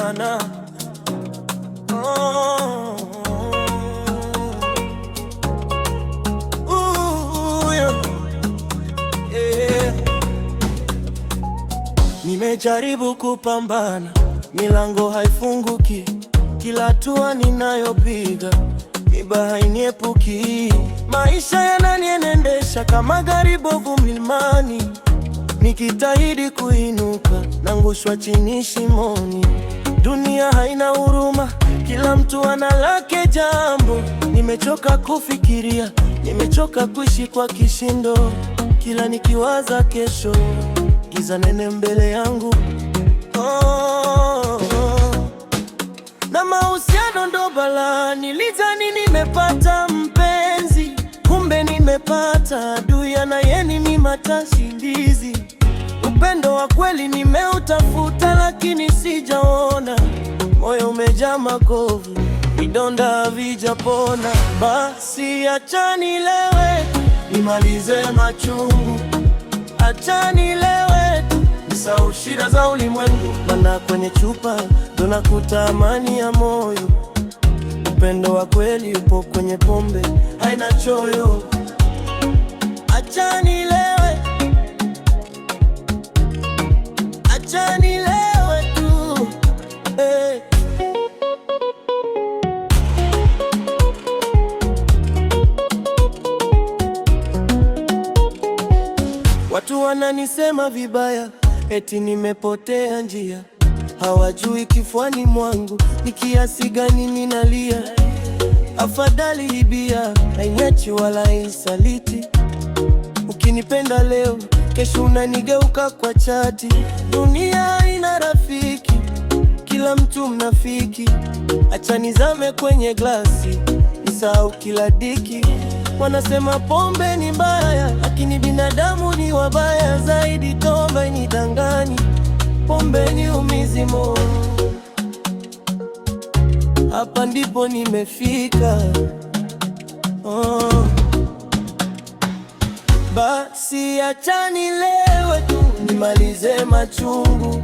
sana. Oh, yeah. Nimejaribu kupambana, milango haifunguki, kila hatua ninayopiga miba hainiepuki. Maisha yananiendesha kama gari bovu mlimani, nikitahidi kuinuka naangushwa chini shimoni. Dunia haina huruma, kila mtu ana lake jambo. Nimechoka kufikiria, nimechoka kuishi kwa kishindo. Kila nikiwaza kesho, giza nene mbele yangu. Na mahusiano ndo balaa. Nilidhani nimepata mpenzi, kumbe nimepata adui anayeninyima tashindizi. Upendo wa kweli nimeutafuta, lakini sijaona. Moyo umejaa makovu, vidonda havijapona. Basi acha nilewe, nimalize machungu. Acha nilewe, nisahau shida za ulimwengu. Maana kwenye chupa ndo nakuta amani ya moyo. Upendo wa kweli upo kwenye pombe, haina choyo. Acha nilewe, acha nilewe tu, hey. Watu wananisema vibaya, eti nimepotea njia. Hawajui kifuani mwangu ni kiasi gani ninalia. Afadhali ibia, hainiachi wala haisaliti. Ukinipenda leo, kesho unanigeuka kwa chati. Dunia haina rafiki, kila mtu mnafiki. Acha nizame kwenye glasi, nisahau kila diki. Wanasema pombe ni mbaya, lakini binadamu ni wabaya zaidi. Tomba inidangani, pombe ni umizi moyo. Hapa ndipo nimefika, Basi acha nilewe tu, nimalize machungu.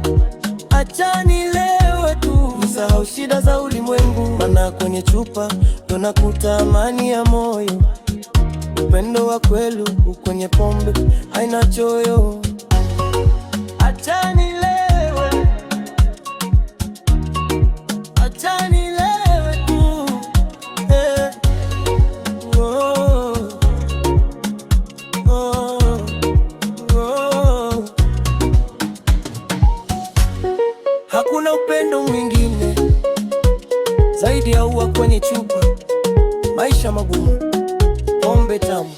Acha nilewe tu, nisahau shida za ulimwengu. Maana kwenye chupa ndo nakuta amani ya moyo. Upendo wa kweli uko kwenye pombe, haina choyo. Acha nilewe, acha nilewe tu, hey. Oh, oh, oh. Hakuna upendo mwingine zaidi ya ua kwenye chupa. Maisha magumu, pombe tamu.